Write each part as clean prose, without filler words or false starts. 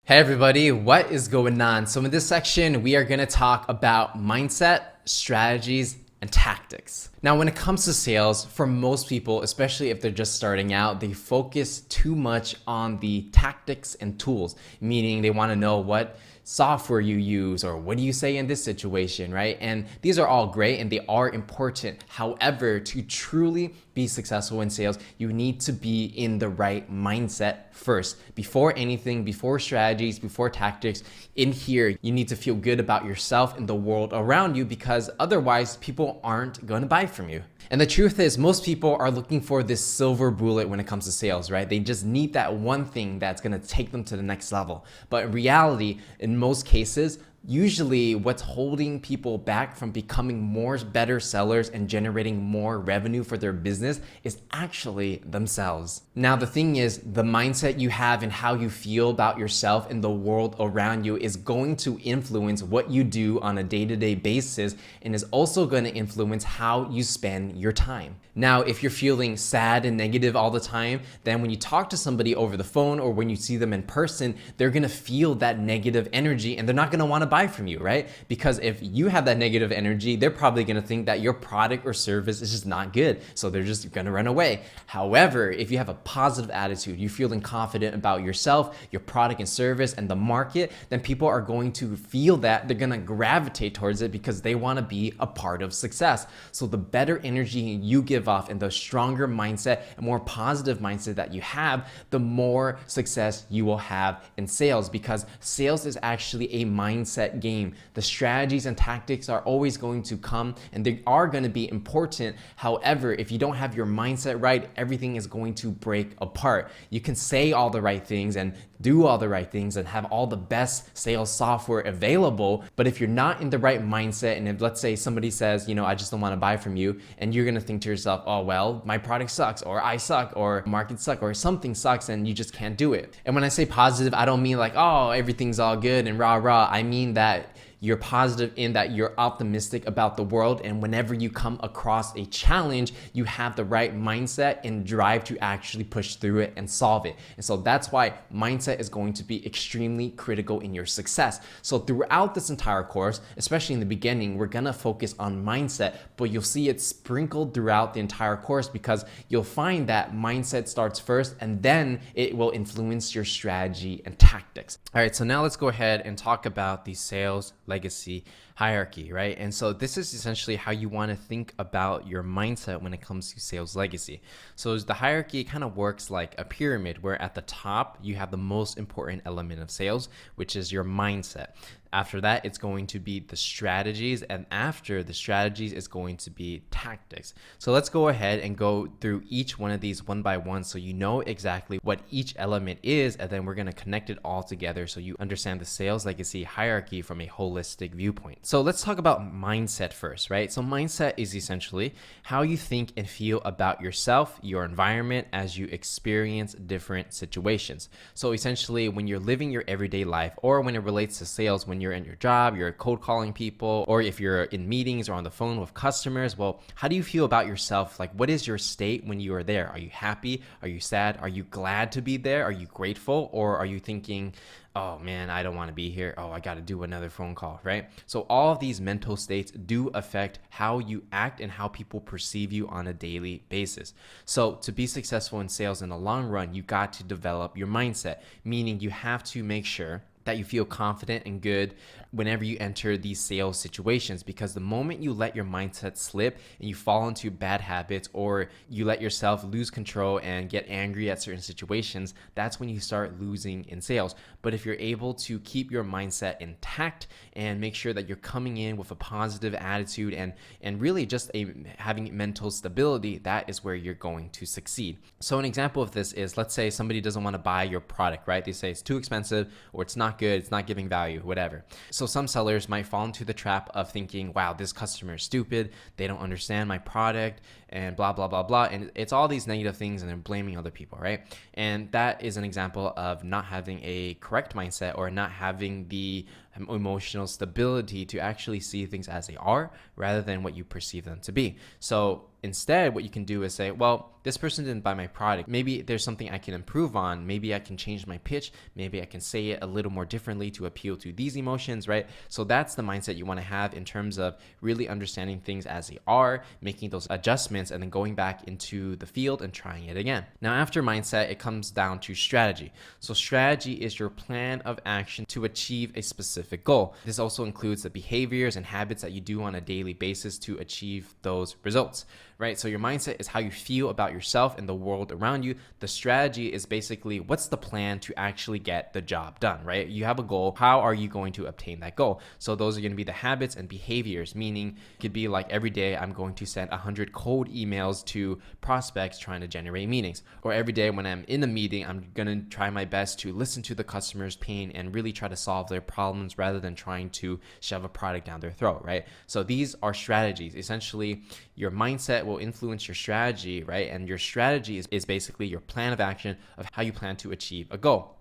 Hey everybody, what is going on? So in this section, we are going to talk about mindset, strategies, and tactics. Now, when it comes to sales, for most people, especially if they're just starting out, they focus too much on the tactics and tools, meaning they want to know what software you use or what do you say in this situation, right? And these are all great and they are important. However, to truly be successful in sales, you need to be in the right mindset first. Before anything, before strategies, before tactics, in here, you need to feel good about yourself and the world around you, because otherwise people aren't going to buy from you. And the truth is, most people are looking for this silver bullet when it comes to sales, right? They just need that one thing that's going to take them to the next level. But in reality, in most cases, usually what's holding people back from becoming more better sellers and generating more revenue for their business is actually themselves. Now, the thing is, the mindset you have and how you feel about yourself and the world around you is going to influence what you do on a day-to-day basis, and is also going to influence how you spend your time. Now, if you're feeling sad and negative all the time, then when you talk to somebody over the phone or when you see them in person, they're going to feel that negative energy and they're not going to want to buy from you, right? Because if you have that negative energy, they're probably going to think that your product or service is just not good. So they're just going to run away. However, if you have a positive attitude, you're feeling confident about yourself, your product and service, and the market, then people are going to feel that they're going to gravitate towards it because they want to be a part of success. So the better energy you give off and the stronger mindset and more positive mindset that you have, the more success you will have in sales, because sales is actually a mindset game. The strategies and tactics are always going to come and they are going to be important. However, if you don't have your mindset right, everything is going to break apart. You can say all the right things and do all the right things and have all the best sales software available, but if you're not in the right mindset, and if, let's say, somebody says, I just don't want to buy from you, and you're going to think to yourself, oh, well, my product sucks, or I suck, or market sucks, or something sucks, and you just can't do it. And when I say positive, I don't mean like, oh, everything's all good and rah rah. I mean that you're positive in that you're optimistic about the world, and whenever you come across a challenge, you have the right mindset and drive to actually push through it and solve it. And so that's why mindset is going to be extremely critical in your success. So throughout this entire course, especially in the beginning, we're gonna focus on mindset, but you'll see it sprinkled throughout the entire course, because you'll find that mindset starts first and then it will influence your strategy and tactics. All right, so now let's go ahead and talk about the sales legacy hierarchy, right? And so this is essentially how you want to think about your mindset when it comes to sales legacy. So the hierarchy kind of works like a pyramid, where at the top you have the most important element of sales, which is your mindset. After that, it's going to be the strategies, and after the strategies is going to be tactics. So let's go ahead and go through each one of these one by one so you know exactly what each element is, and then we're going to connect it all together so you understand the sales legacy hierarchy from a holistic viewpoint. So let's talk about mindset first, right? So mindset is essentially how you think and feel about yourself, your environment, as you experience different situations. So essentially, when you're living your everyday life, or when it relates to sales, when you're in your job, you're cold calling people, or if you're in meetings or on the phone with customers, well, how do you feel about yourself? Like, what is your state when you are there? Are you happy? Are you sad? Are you glad to be there? Are you grateful? Or are you thinking, oh man, I don't want to be here. Oh, I got to do another phone call, right? So all of these mental states do affect how you act and how people perceive you on a daily basis. So to be successful in sales in the long run, you got to develop your mindset, meaning you have to make sure that you feel confident and good whenever you enter these sales situations, because the moment you let your mindset slip and you fall into bad habits, or you let yourself lose control and get angry at certain situations, that's when you start losing in sales. But if you're able to keep your mindset intact and make sure that you're coming in with a positive attitude and really just having mental stability, that is where you're going to succeed. So an example of this is, let's say somebody doesn't want to buy your product, right? They say it's too expensive, or it's not good, it's not giving value, whatever. So some sellers might fall into the trap of thinking, wow, this customer is stupid, they don't understand my product, and blah, blah, blah, blah. And it's all these negative things, and they're blaming other people, right? And that is an example of not having a correct mindset, or not having the emotional stability to actually see things as they are rather than what you perceive them to be. So instead, what you can do is say, well, this person didn't buy my product. Maybe there's something I can improve on. Maybe I can change my pitch. Maybe I can say it a little more differently to appeal to these emotions, right? So that's the mindset you want to have in terms of really understanding things as they are, making those adjustments, and then going back into the field and trying it again. Now, after mindset, it comes down to strategy. So strategy is your plan of action to achieve a specific goal. This also includes the behaviors and habits that you do on a daily basis to achieve those results, right? So your mindset is how you feel about yourself and the world around you. The strategy is basically what's the plan to actually get the job done, right? You have a goal. How are you going to obtain that goal? So those are going to be the habits and behaviors, meaning it could be like every day I'm going to send 100 cold emails to prospects trying to generate meetings. Or every day when I'm in a meeting, I'm going to try my best to listen to the customer's pain and really try to solve their problems rather than trying to shove a product down their throat, right? So these are strategies. Essentially, your mindset will influence your strategy, right? And your strategy is basically your plan of action of how you plan to achieve a goal.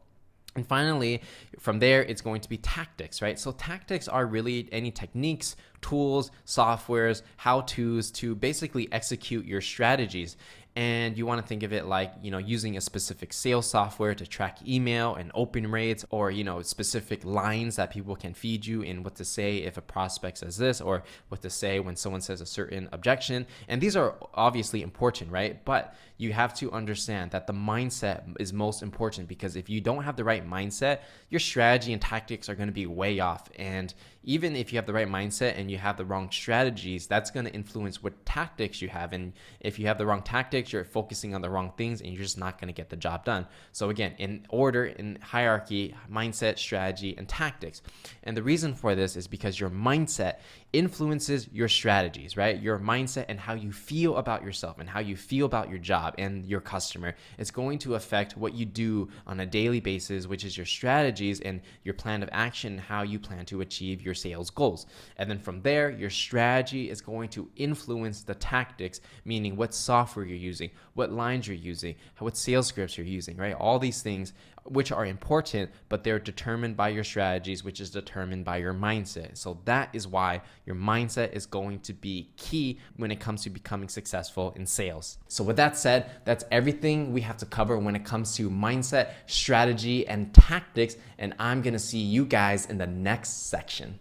And finally, from there, it's going to be tactics, right? So tactics are really any techniques, tools, softwares, how-tos to basically execute your strategies. And you want to think of it like, using a specific sales software to track email and open rates, or, specific lines that people can feed you in what to say if a prospect says this, or what to say when someone says a certain objection. And these are obviously important, right? But you have to understand that the mindset is most important, because if you don't have the right mindset, your strategy and tactics are going to be way off. And even if you have the right mindset and you have the wrong strategies, that's going to influence what tactics you have. And if you have the wrong tactics, you're focusing on the wrong things and you're just not going to get the job done. So again, in order, in hierarchy, mindset, strategy, and tactics. And the reason for this is because your mindset influences your strategies, right? Your mindset and how you feel about yourself and how you feel about your job and your customer is going to affect what you do on a daily basis, which is your strategies and your plan of action, how you plan to achieve your sales goals. And then from there, your strategy is going to influence the tactics, meaning what software you're using, what lines you're using, what sales scripts you're using, right? All these things which are important, but they're determined by your strategies, which is determined by your mindset. So that is why your mindset is going to be key when it comes to becoming successful in sales. So with that said, that's everything we have to cover when it comes to mindset, strategy, and tactics. And I'm going to see you guys in the next section.